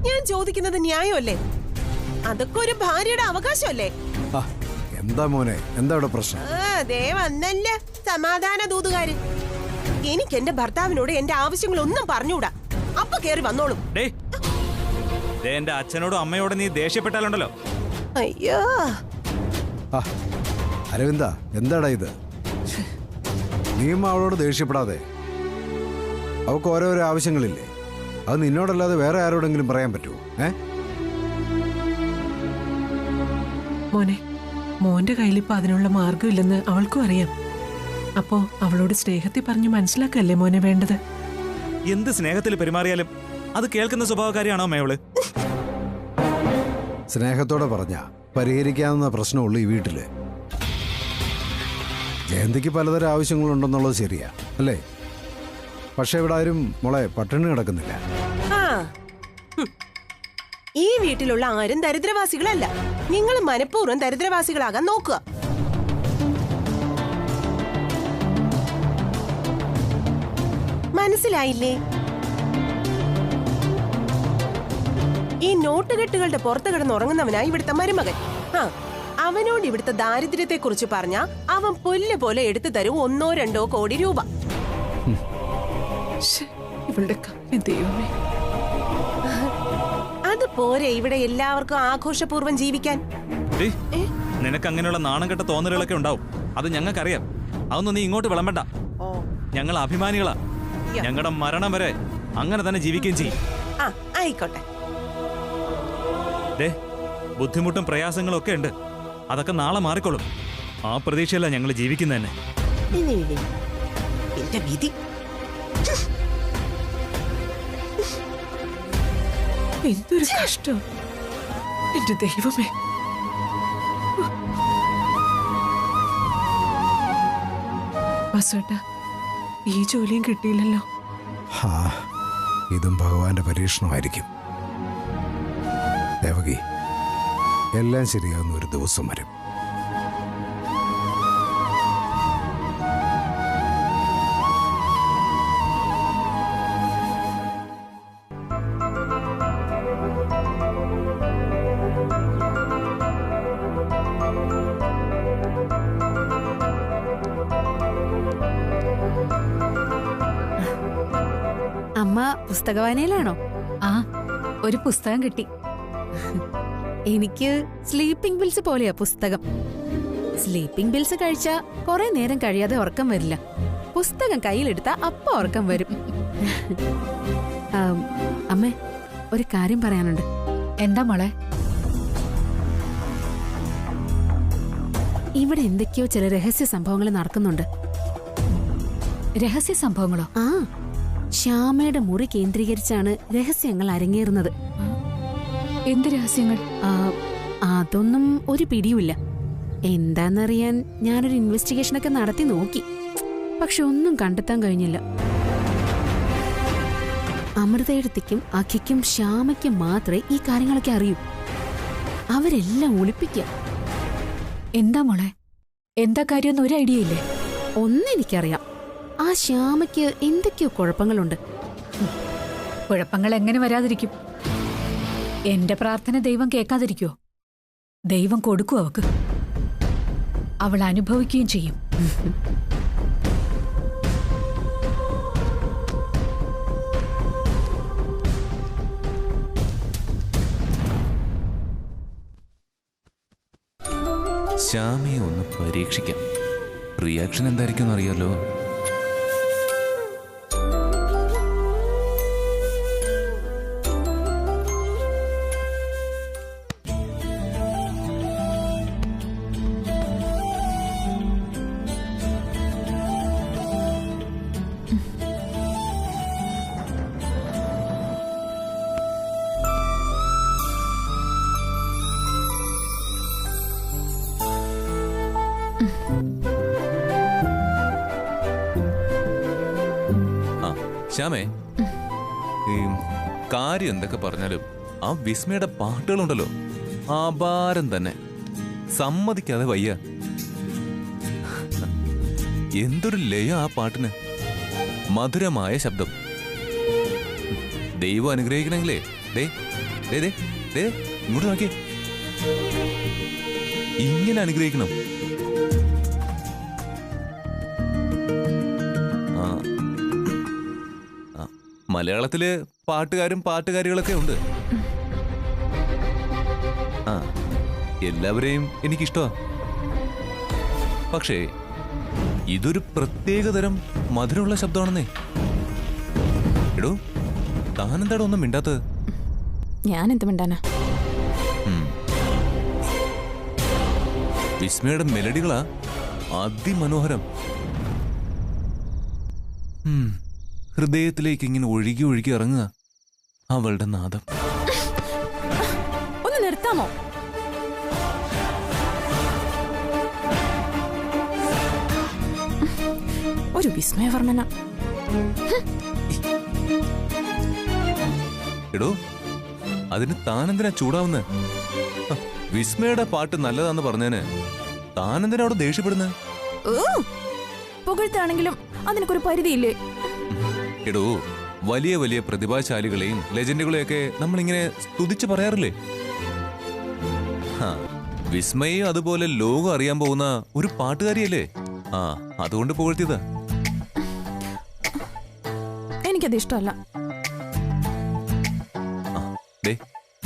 ഞാൻ ചോദിക്കുന്നത് ന്യായമല്ലേ? അതൊക്കെ ഒരു ഭാര്യയുടെ അവകാശമല്ലേ? എന്താ മോനെ, എന്താ ഇവിടെ പ്രശ്നം? ദേ വന്നല്ലേ സമാധാന ദൂതുകാര്. എനിക്ക് എന്റെ ഭർത്താവിനോട് എന്റെ ആവശ്യങ്ങളൊന്നും പറഞ്ഞുകൂടാ. അപ്പൊ കേറി വന്നോളും. എന്റെ അച്ഛനോടും അമ്മയോടും നീ ദേഷ്യപ്പെട്ടാലുണ്ടല്ലോ. അയ്യോ അരവിന്ദ, എന്താടാ ഇത്? നീയും അവളോട് ദേഷ്യപ്പെടാതെ. അവൾക്ക് ഓരോരോ ആവശ്യങ്ങളില്ലേ? അത് നിന്നോടല്ലാതെ വേറെ ആരോടെങ്കിലും പറയാൻ പറ്റുമോ? മോനെ, മോന്റെ കയ്യിലിപ്പോ അതിനുള്ള മാർഗമില്ലെന്ന് അവൾക്കും അറിയാം. അപ്പോ അവളോട് സ്നേഹത്തിൽ പറഞ്ഞു മനസ്സിലാക്കല്ലേ മോനെ വേണ്ടത്? എന്ത് സ്നേഹത്തിൽ പെരുമാറിയാലും അത് കേൾക്കുന്ന സ്വഭാവക്കാരിയാണോ അമ്മയോള്? സ്നേഹത്തോടെ പറഞ്ഞ പരിഹരിക്കാവുന്ന പ്രശ്നമുള്ളൂ ഈ വീട്ടില്. ജയന്തിക്ക് പലതരം ആവശ്യങ്ങളുണ്ടെന്നുള്ളത് ശരിയാ, അല്ലേ? പക്ഷെ ഇവിടെ ആരും മോളെ പട്ടിണി കിടക്കുന്നില്ല. ഈ വീട്ടിലുള്ള ആരും ദരിദ്രവാസികളല്ല. നിങ്ങൾ മനഃപൂർവ്വം ദരിദ്രവാസികളാകാൻ നോക്കുക. മനസ്സിലായില്ലേ? ഈ നോട്ടുകെട്ടുകളുടെ പുറത്ത് കിടന്നുറങ്ങുന്നവനായി ഇവിടുത്തെ മരുമകൻ. അവനോട് ഇവിടുത്തെ ദാരിദ്ര്യത്തെ കുറിച്ച് പറഞ്ഞ അവൻ പുല്ല് പോലെ എടുത്തു തരും 1-2 കോടി രൂപ. അതുപോരെ ഇവിടെ എല്ലാവർക്കും ആഘോഷപൂർവ്വം ജീവിക്കാൻ. നിനക്ക് അങ്ങനെയുള്ള നാണം കെട്ട തോന്നലുകളൊക്കെ ഉണ്ടാവും. അത് ഞങ്ങൾക്കറിയാം. അതൊന്നും നീ ഇങ്ങോട്ട് വിളമ്പണ്ട. ഞങ്ങൾ അഭിമാനികളാ. ഞങ്ങളുടെ മരണം വരെ അങ്ങനെ തന്നെ ജീവിക്കുകയും ചെയ്യും. ആയിക്കോട്ടെ. ബുദ്ധിമുട്ടും പ്രയാസങ്ങളും ഒക്കെ ഉണ്ട്. അതൊക്കെ നാളെ മാറിക്കോളും. ആ പ്രതീക്ഷയല്ല ഞങ്ങൾ ജീവിക്കുന്നതന്നെ. എന്തൊരു കഷ്ടം എന്റെ ദൈവമേ. ബസ്സേട്ടാ, ഈ ജോലിയും കിട്ടിയില്ലല്ലോ. ഇതും ഭഗവാന്റെ പരീക്ഷണമായിരിക്കും. ദേവകി, എല്ലാം ശരിയാവുന്ന ഒരു ദിവസം വരും. അമ്മ പുസ്തകവായനയിലാണോ? ഒരു പുസ്തകം കിട്ടി. എനിക്ക് സ്ലീപ്പിംഗ് പിൽസ് പോലെയാ പുസ്തകം. സ്ലീപ്പിംഗ് പിൽസ് കഴിച്ചാ കുറെ നേരം കഴിയാതെ ഉറക്കം വരില്ല. പുസ്തകം കയ്യിലെടുത്താ അപ്പ ഉറക്കം വരും. അമ്മേ, ഒരു കാര്യം പറയാനുണ്ട്. എന്താ മോളെ? ഇവിടെ എന്തൊക്കെയോ ചില രഹസ്യ സംഭവങ്ങൾ നടക്കുന്നുണ്ട്. രഹസ്യ സംഭവങ്ങളോ? ശ്യാമയുടെ മുറി കേന്ദ്രീകരിച്ചാണ് രഹസ്യങ്ങൾ അരങ്ങേറുന്നത്. എന്ത് രഹസ്യങ്ങൾ? അതൊന്നും ഒരു പിടിയുമില്ല. എന്താന്നറിയാൻ ഞാനൊരു ഇൻവെസ്റ്റിഗേഷനൊക്കെ നടത്തി നോക്കി. പക്ഷെ ഒന്നും കണ്ടെത്താൻ കഴിഞ്ഞില്ല. അമൃതയെടുത്തിക്കും അഖിക്കും ശ്യാമയ്ക്കും മാത്രമേ ഈ കാര്യങ്ങളൊക്കെ അറിയൂ. അവരെല്ലാം ഒളിപ്പിക്കുക. എന്താ മോളെ? എന്താ കാര്യമൊന്നും ഒരു ഐഡിയ ഇല്ലേ? ഒന്നെനിക്കറിയാം, ആ ശ്യാമയ്ക്ക് എന്തൊക്കെയോ കുഴപ്പങ്ങളുണ്ട്. കുഴപ്പങ്ങൾ എങ്ങനെ വരാതിരിക്കും? എന്റെ പ്രാർത്ഥന ദൈവം കേൾക്കാതിരിക്കോ? ദൈവം കൊടുക്കും അവക്ക്. അവൾ അനുഭവിക്കുകയും ചെയ്യും. ശ്യാമയെ ഒന്ന് പരീക്ഷിക്കാം. റിയാക്ഷൻ എന്തായിരിക്കും അറിയാലോ. ശ്യാമേ, കാര്യം എന്തൊക്കെ പറഞ്ഞാലും ആ വിസ്മയുടെ പാട്ടുകളുണ്ടല്ലോ, ആഭാരം തന്നെ. സമ്മതിക്കാതെ വയ്യ. എന്തൊരു ലയ ആ പാട്ടിന്. മധുരമായ ശബ്ദം. ദൈവം അനുഗ്രഹിക്കണമെങ്കിലേ ദേ ദേ ദേ ദേ ഇങ്ങോട്ട് നോക്കിയേ. ഇങ്ങനെ അനുഗ്രഹിക്കണം. മലയാളത്തില് പാട്ടുകാരും പാട്ടുകാരികളൊക്കെ ഉണ്ട്. ആ എല്ലാവരെയും എനിക്കിഷ്ടമാ. പക്ഷേ ഇതൊരു പ്രത്യേകതരം മധുരമുള്ള ശബ്ദമാണെന്നേ. എടോ താനെന്താടോ ഒന്നും മിണ്ടാത്തത്? ഞാൻ എന്ത് മിണ്ടാനാ? വിസ്മയുടെ മെലഡികളാ അതിമനോഹരം. ഹൃദയത്തിലേക്ക് ഇങ്ങനെ ഒഴുകി ഒഴുകി ഇറങ്ങുക അവളുടെ നാദം. ഒന്ന് നിർത്താമോ? ഒരു വിസ്മയവർണ്ണന. എടോ അതിന് താനെന്തിനാ ചൂടാവുന്നത്? വിസ്മയുടെ പാട്ട് നല്ലതാന്ന് പറഞ്ഞേന് താനെന്തിനാ അവിടെ ദേഷ്യപ്പെടുന്നത്? പുകഴ്ത്താണെങ്കിലും അതിനൊരു പരിധിയില്ലേ? എടോ വലിയ വലിയ പ്രതിഭാശാലികളെയും ലെജൻഡുകളെയൊക്കെ നമ്മളിങ്ങനെ സ്തുതിച്ച് പറയാറില്ലേ? വിസ്മയും അതുപോലെ ലോകം അറിയാൻ പോകുന്ന ഒരു പാട്ടുകാരിയല്ലേ? അതുകൊണ്ട് പുകഴ്ത്തിയതാ. എനിക്കത് ഇഷ്ടമല്ല.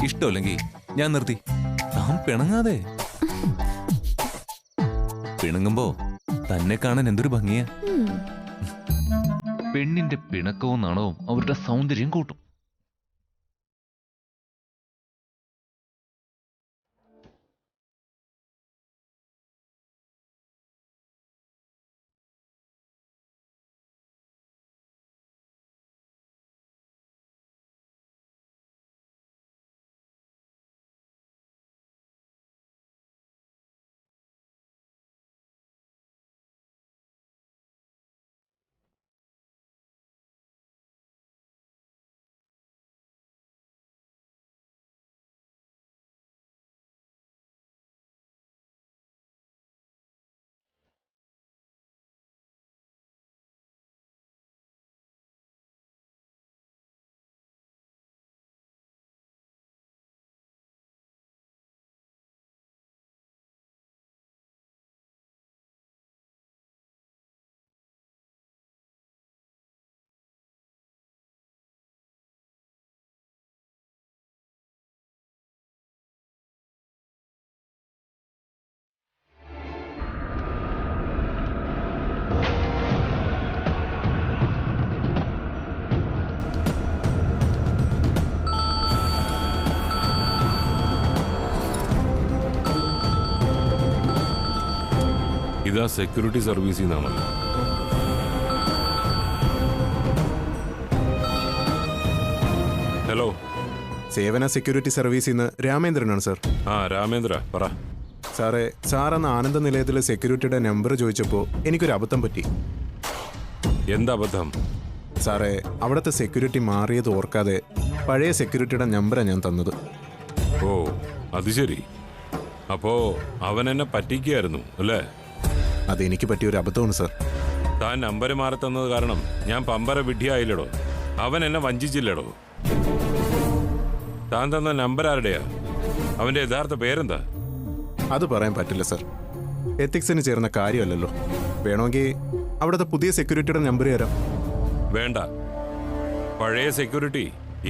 ഇഷ്ടമല്ലെങ്കിൽ ഞാൻ നിർത്തി. താൻ പിണങ്ങാതെ. പിണങ്ങുമ്പോ തന്നെ കാണാൻ എന്തൊരു ഭംഗിയാ. പെണ്ണിന്റെ പിണക്കവും നാണവും അവരുടെ സൗന്ദര്യം കൂട്ടും. ഇതാ സെക്യൂരിറ്റി സർവീസിൽ നിന്നാണല്ലോ. ഹലോ, സേവന സെക്യൂരിറ്റി സർവീസിൽ നിന്ന് രാമേന്ദ്രനാണ് സാർ. രാമേന്ദ്ര പറ. സാറേ, സാറെന്ന ആനന്ദ നിലയത്തിലെ സെക്യൂരിറ്റിയുടെ നമ്പർ ചോദിച്ചപ്പോൾ എനിക്കൊരു അബദ്ധം പറ്റി. എന്താ അബദ്ധം? സാറേ, അവിടുത്തെ സെക്യൂരിറ്റി മാറിയത് ഓർക്കാതെ പഴയ സെക്യൂരിറ്റിയുടെ നമ്പറാണ് ഞാൻ തന്നത്. ഓ അത് ശരി. അപ്പോ അവൻ എന്നെ പറ്റിക്കുകയായിരുന്നു അല്ലേ? അതെനിക്ക് പറ്റിയൊരു അബദ്ധമാണ് സാർ. താൻ നമ്പർ മാറി തന്നത് കാരണം ഞാൻ പമ്പര വിഡ്ഢിയായില്ലടോ. അവൻ എന്നെ വഞ്ചിച്ചില്ലടോ. താൻ തന്ന നമ്പർ ആരുടെയാ? അവന്റെ യഥാർത്ഥ പേരെന്താ? അത് പറയാൻ പറ്റില്ല സാർ. എത്തിക്സിന് ചേർന്ന കാര്യമല്ലല്ലോ. വേണമെങ്കിൽ അവിടുത്തെ പുതിയ സെക്യൂരിറ്റിയുടെ നമ്പർ തരാം. വേണ്ട. പഴയ സെക്യൂരിറ്റി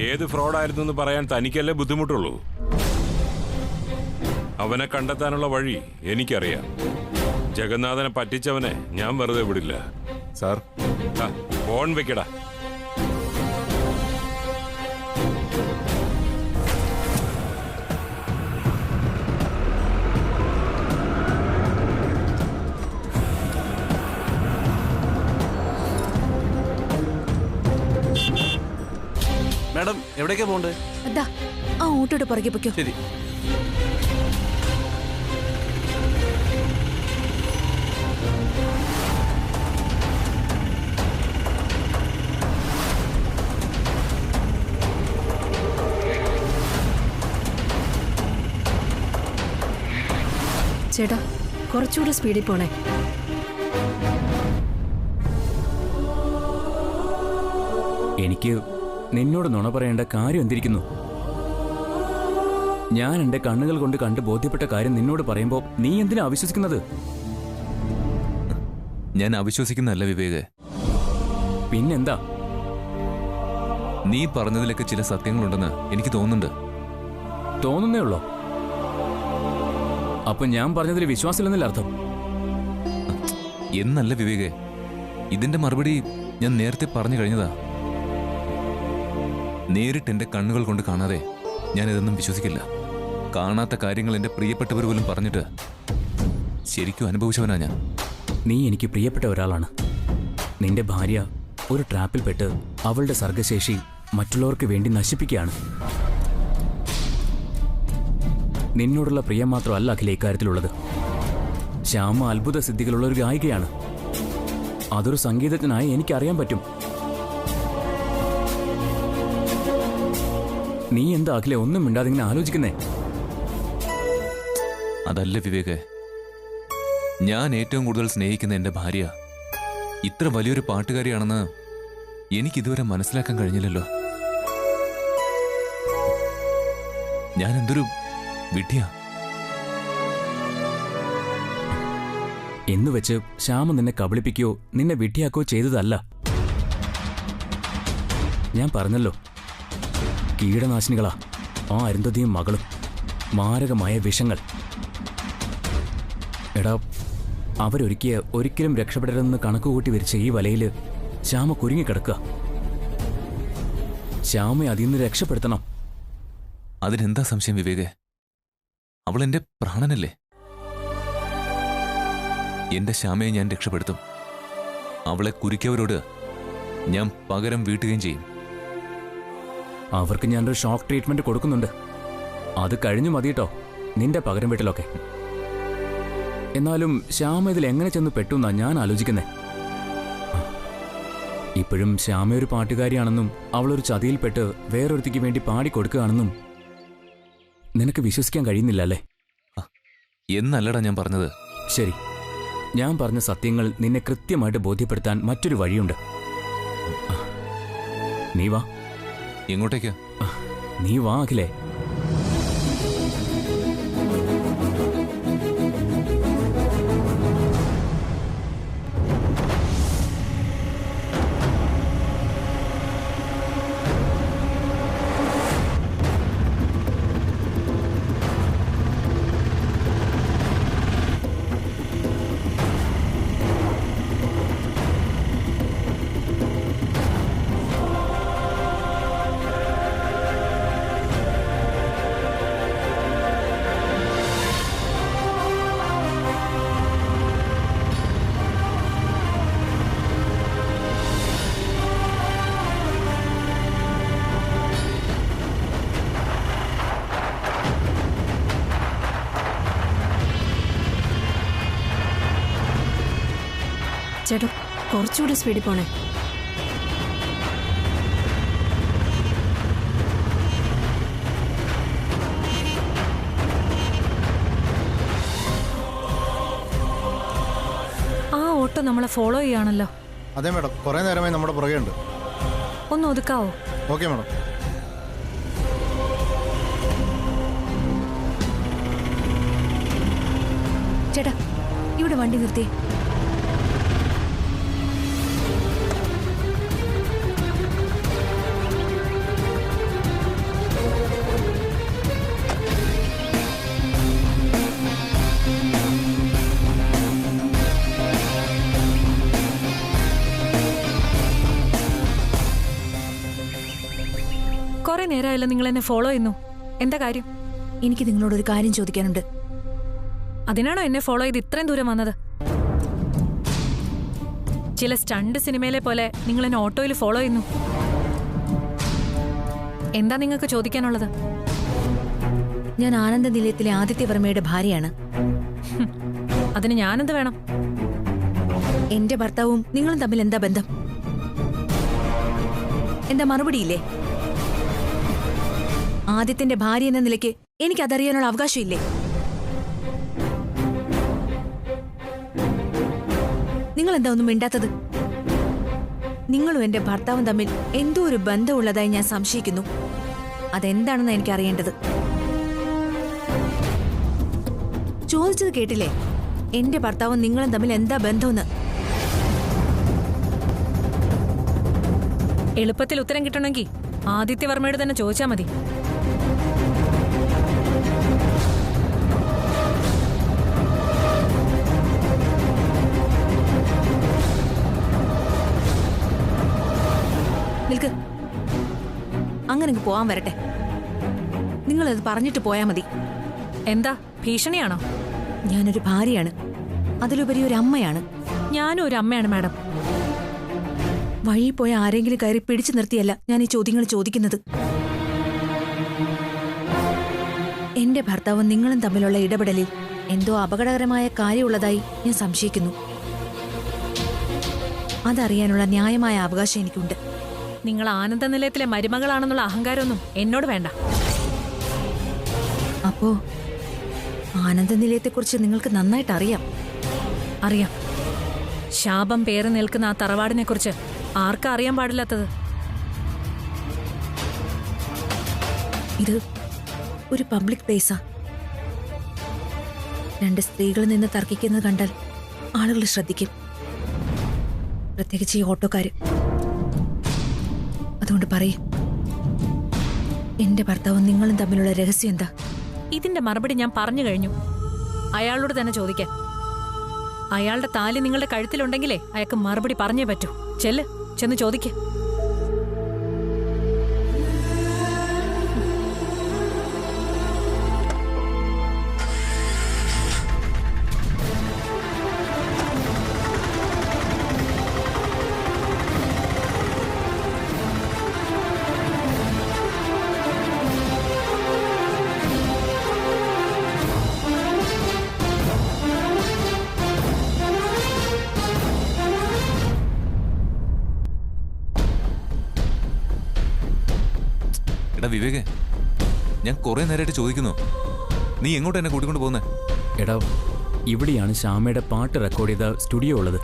ഏത് ഫ്രോഡായിരുന്നു എന്ന് പറയാൻ തനിക്കല്ലേ ബുദ്ധിമുട്ടുള്ളൂ. അവനെ കണ്ടെത്താനുള്ള വഴി എനിക്കറിയാം. ജഗന്നാഥനെ പറ്റിച്ചവനെ ഞാൻ വെറുതെ വിടില്ല. സാർ, ഫോൺ വെക്കടാ. മാഡം എവിടേക്കാ പോണ്ടേ? ആ ഓട്ടോയുടെ പുറകെ പൊയ്ക്കോ. ശരി. ചേട്ടാ, കുറച്ചുകൂടെ സ്പീഡിൽ പോണേ. എനിക്ക് നിന്നോട് നുണ പറയേണ്ട കാര്യം എന്തിരിക്കുന്നു? ഞാൻ എന്റെ കണ്ണുകൾ കൊണ്ട് കണ്ട് ബോധ്യപ്പെട്ട കാര്യം നിന്നോട് പറയുമ്പോ നീ എന്തിനാ അവിശ്വസിക്കുന്നത്? ഞാൻ അവിശ്വസിക്കുന്നതല്ല വിവേക്. പിന്നെന്താ? നീ പറഞ്ഞതിലൊക്കെ ചില സത്യങ്ങളുണ്ടെന്ന് എനിക്ക് തോന്നുന്നുണ്ട്. തോന്നുന്നേ ഉള്ളോ? അപ്പൊ ഞാൻ പറഞ്ഞതിൽ വിശ്വാസമില്ലെന്നല്ല അർത്ഥം? എന്നല്ല വിവേക്, ഇതിന്റെ മറുപടി ഞാൻ നേരത്തെ പറഞ്ഞു കഴിഞ്ഞതാ. നേരിട്ട് എന്റെ കണ്ണുകൾ കൊണ്ട് കാണാതെ ഞാൻ ഇതൊന്നും വിശ്വസിക്കില്ല. കാണാത്ത കാര്യങ്ങൾ എന്റെ പ്രിയപ്പെട്ടവർ പോലും പറഞ്ഞിട്ട് ശരിക്കും അനുഭവിച്ചവനാ ഞാൻ. നീ എനിക്ക് പ്രിയപ്പെട്ട ഒരാളാണ്. നിന്റെ ഭാര്യ ഒരു ട്രാപ്പിൽപ്പെട്ട് അവളുടെ സർഗശേഷി മറ്റുള്ളവർക്ക് വേണ്ടി നശിപ്പിക്കുകയാണ്. നിന്നോടുള്ള പ്രിയം മാത്രമല്ല അഖില ഇക്കാര്യത്തിലുള്ളത്. ശ്യാമ അത്ഭുത സിദ്ധികളുള്ള ഒരു ഗായികയാണ്. അതൊരു സംഗീതജ്ഞനായി എനിക്കറിയാൻ പറ്റും. നീ എന്താ അഖിലെ ഒന്നും മിണ്ടാതിങ്ങനെ ആലോചിക്കുന്നേ? അതല്ല വിവേക്, ഞാൻ ഏറ്റവും കൂടുതൽ സ്നേഹിക്കുന്ന എന്റെ ഭാര്യ ഇത്ര വലിയൊരു പാട്ടുകാരിയാണെന്ന് എനിക്കിതുവരെ മനസ്സിലാക്കാൻ കഴിഞ്ഞില്ലല്ലോ. ഞാൻ എന്തൊരു വിഡ്ഢിയാ. എന്നുവെച്ച് ശ്യാമ നിന്നെ കബളിപ്പിക്കുകയോ നിന്നെ വിഡ്ഢിയാക്കുകയോ ചെയ്തതല്ല. ഞാൻ പറഞ്ഞല്ലോ, കീടനാശിനികളാ ആ അരുന്ധതിയും മകളും. മാരകമായ വിഷങ്ങൾ. എടാ, അവരൊരുക്കിയ ഒരിക്കലും രക്ഷപ്പെടരുതെന്ന് കണക്കുകൂട്ടി വിരിച്ച ഈ വലയിൽ ശ്യാമ കുരുങ്ങിക്കിടക്കുക. ശ്യാമയെ അതിൽ നിന്ന് രക്ഷപ്പെടുത്തണം. അതിനെന്താ സംശയം വിവേക്? അവൾ എന്റെ പ്രാണനല്ലേ. എന്റെ ശ്യാമയെ ഞാൻ രക്ഷപ്പെടുത്തും. അവളെ കുരുക്കിയവരോട് ഞാൻ പകരം വീട്ടുകയും ചെയ്യും. അവർക്ക് ഞാനൊരു ഷോക്ക് ട്രീറ്റ്മെന്റ് കൊടുക്കുന്നുണ്ട്. അത് കഴിഞ്ഞു മതിട്ടോ നിന്റെ പകരം വീട്ടിലൊക്കെ. എന്നാലും ശ്യാമ ഇതിൽ എങ്ങനെ ചെന്ന് പെട്ടുന്നാ ഞാൻ ആലോചിക്കുന്നേ. ഇപ്പോഴും ശ്യാമ ഒരു പാട്ടുകാരിയാണെന്നും അവളൊരു ചതിയിൽപ്പെട്ട് വേറൊരുത്തിക്ക് വേണ്ടി പാടിക്കൊടുക്കുകയാണെന്നും നിനക്ക് വിശ്വസിക്കാൻ കഴിയുന്നില്ല അല്ലേ? എന്നല്ലടാ ഞാൻ പറഞ്ഞത്. ശരി, ഞാൻ പറഞ്ഞ സത്യങ്ങൾ നിന്നെ കൃത്യമായിട്ട് ബോധ്യപ്പെടുത്താൻ മറ്റൊരു വഴിയുണ്ട്. നീ വാ. എങ്ങോട്ടേക്കാ? നീ വാ അഖിലേ. ചേട്ടാ, കുറച്ചുകൂടി സ്പീഡിൽ പോണേ. ആ ഓട്ടോ നമ്മളെ ഫോളോ ചെയ്യാണല്ലോ. അതെ മാഡം, കുറേ നേരമായി നമ്മുടെ പുറകെ ഉണ്ട്. ഒന്ന് ഒതുക്കാവോ? Okay madam. ചേട്ടാ, ഇവിടെ വണ്ടി നിർത്തി. കുറെ നേരമായല്ലോ നിങ്ങൾ എന്നെ ഫോളോ ചെയ്യുന്നു. എന്താ കാര്യം? എനിക്ക് നിങ്ങളോടൊരു കാര്യം ചോദിക്കാനുണ്ട്. അതിനാണോ എന്നെ ഫോളോ ചെയ്ത് ഇത്രയും ദൂരം വന്നത്? ചില സ്റ്റണ്ട് സിനിമയിലെ പോലെ നിങ്ങൾ എന്നെ ഓട്ടോയിൽ ഫോളോ ചെയ്യുന്നു. എന്താ നിങ്ങൾക്ക് ചോദിക്കാനുള്ളത്? ഞാൻ ആനന്ദ നിലയത്തിലെ ആദിത്യവർമ്മയുടെ ഭാര്യയാണ്. അതിന് ഞാനെന്ത് വേണം? എന്റെ ഭർത്താവും നിങ്ങളും തമ്മിൽ എന്താ ബന്ധം? എന്താ മറുപടിയില്ലേ? ആദിത്യന്റെ ഭാര്യ എന്ന നിലയ്ക്ക് എനിക്കതറിയാനുള്ള അവകാശമില്ലേ? നിങ്ങൾ എന്താ ഒന്നും മിണ്ടാത്തത്? നിങ്ങളും എന്റെ ഭർത്താവും തമ്മിൽ എന്തോ ഒരു ബന്ധമുള്ളതായി ഞാൻ സംശയിക്കുന്നു. അതെന്താണെന്ന് എനിക്കറിയേണ്ടത്. ചോദിച്ചത് കേട്ടില്ലേ? എന്റെ ഭർത്താവും നിങ്ങളും തമ്മിൽ എന്താ ബന്ധമെന്ന്. എളുപ്പത്തിൽ ഉത്തരം കിട്ടണമെങ്കിൽ ആദിത്യവർമ്മയോട് തന്നെ ചോദിച്ചാൽ മതി. നിൽക്ക്, അങ്ങനെ പോവാൻ വരട്ടെ. നിങ്ങളത് പറഞ്ഞിട്ട് പോയാ മതി. എന്താ ഭീഷണിയാണോ? ഞാനൊരു ഭാര്യയാണ്, അതിലുപരി ഒരു അമ്മയാണ്. ഞാനും ഒരു അമ്മയാണ് മാഡം. വഴി പോയ ആരെങ്കിലും കയറി പിടിച്ചു നിർത്തിയല്ല ഞാൻ ഈ ചോദ്യങ്ങൾ ചോദിക്കുന്നത്. എന്റെ ഭർത്താവും നിങ്ങളും തമ്മിലുള്ള ഇടപെടലിൽ എന്തോ അപകടകരമായ കാര്യമുള്ളതായി ഞാൻ സംശയിക്കുന്നു. അതറിയാനുള്ള ന്യായമായ അവകാശം എനിക്കുണ്ട്. നിങ്ങൾ ആനന്ദ നിലയത്തിലെ മരുമകളാണെന്നുള്ള അഹങ്കാരമൊന്നും എന്നോട് വേണ്ട. അപ്പോ ആനന്ദ നിലയത്തെക്കുറിച്ച് നിങ്ങൾക്ക് നന്നായിട്ട് അറിയാം. അറിയാം. ശാപം പേര് നിൽക്കുന്ന ആ തറവാടിനെ കുറിച്ച് ആർക്കാ അറിയാൻ പാടില്ലാത്തത്? ഇത് ഒരു പബ്ലിക് പ്ലേസാ. 2 സ്ത്രീകളിൽ നിന്ന് തർക്കിക്കുന്നത് കണ്ടാൽ ആളുകൾ ശ്രദ്ധിക്കും, പ്രത്യേകിച്ച് ഈ ഓട്ടോക്കാര്. അതുകൊണ്ട് പറയും, എന്റെ ഭർത്താവും നിങ്ങളും തമ്മിലുള്ള രഹസ്യം എന്താ? ഇതിന്റെ മറുപടി ഞാൻ പറഞ്ഞു കഴിഞ്ഞു. അയാളോട് തന്നെ ചോദിക്കാൻ. അയാളുടെ താലി നിങ്ങളുടെ കഴുത്തിലുണ്ടെങ്കിലേ അയാൾക്ക് മറുപടി പറഞ്ഞേ പറ്റൂ. ചെന്ന് ചോദിക്ക. എടാ വിവേകേ, ഞാൻ കുറെ നേരമായിട്ട് ചോദിക്കുന്നു, നീ എങ്ങോട്ട് എന്നെ കൂട്ടിക്കൊണ്ട് പോകുന്നേ? എടാ, ഇവിടെയാണ് ശ്യാമയുടെ പാട്ട് റെക്കോർഡ് ചെയ്ത സ്റ്റുഡിയോ ഉള്ളത്,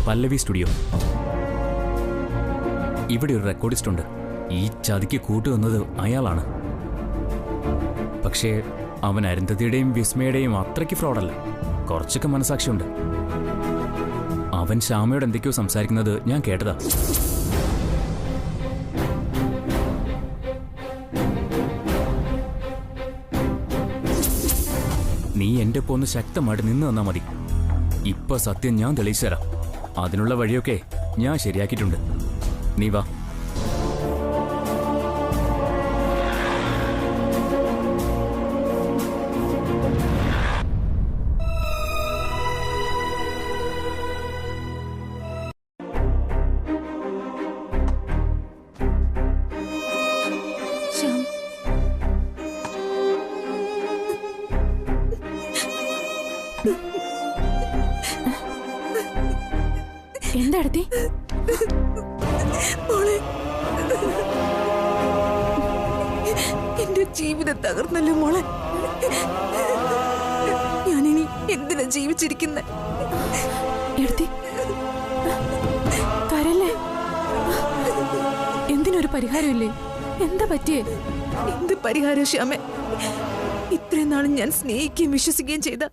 പല്ലവി സ്റ്റുഡിയോ. ഇവിടെ ഒരു റെക്കോർഡിസ്റ്റ് ഉണ്ട്. ഈ ചതിക്ക് കൂട്ടുവന്നത് അയാളാണ്. പക്ഷേ അവൻ അരുന്ധതിയുടെയും വിസ്മയുടെയും അത്രയ്ക്ക് ഫ്രോഡല്ല. കുറച്ചൊക്കെ മനസാക്ഷിയുണ്ട്. അവൻ ശ്യാമയോട് എന്തൊക്കെയോ സംസാരിക്കുന്നത് ഞാൻ കേട്ടതാ. നീ എന്റെ ഒപ്പം ഒന്ന് ശക്തമായിട്ട് നിന്ന് തന്നാ മതി. ഇപ്പൊ സത്യം ഞാൻ തെളിയിച്ചു തരാം. അതിനുള്ള വഴിയൊക്കെ ഞാൻ ശരിയാക്കിയിട്ടുണ്ട്. നീ വാ. എന്താടത്തി? എന്റെ ജീവിതം തകർന്നല്ലോ മോളെ. ഞാനിനി എന്തിനാ ജീവിച്ചിരിക്കുന്നെ? എടുത്തി കരല്ലേ? എന്തിനൊരു പരിഹാരമില്ലേ? എന്താ പറ്റിയേ? എന്ത് പരിഹാരം ശ്യാമേ? ഇത്രയും നാളും ഞാൻ സ്നേഹിക്കുകയും വിശ്വസിക്കുകയും ചെയ്ത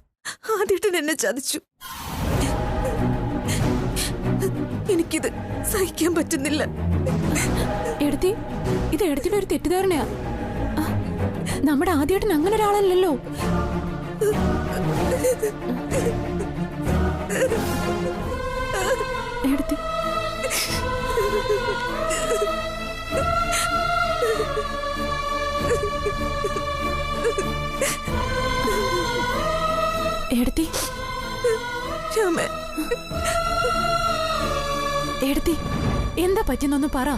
ആദ്യമായിട്ട് എന്നെ ചതിച്ചു. എനിക്കിത് സഹിക്കാൻ പറ്റുന്നില്ല. എടുത്തി, ഇത് എടുത്തിട്ട് ഒരു തെറ്റിദ്ധാരണയാ. നമ്മുടെ ആദ്യമായിട്ട് അങ്ങനെ ഒരാളല്ലല്ലോ. എടുത്തി, എടുത്തി, ശ്യാമേ, എടുത്തി, എന്താ പറ്റുന്നൊന്ന് പറ.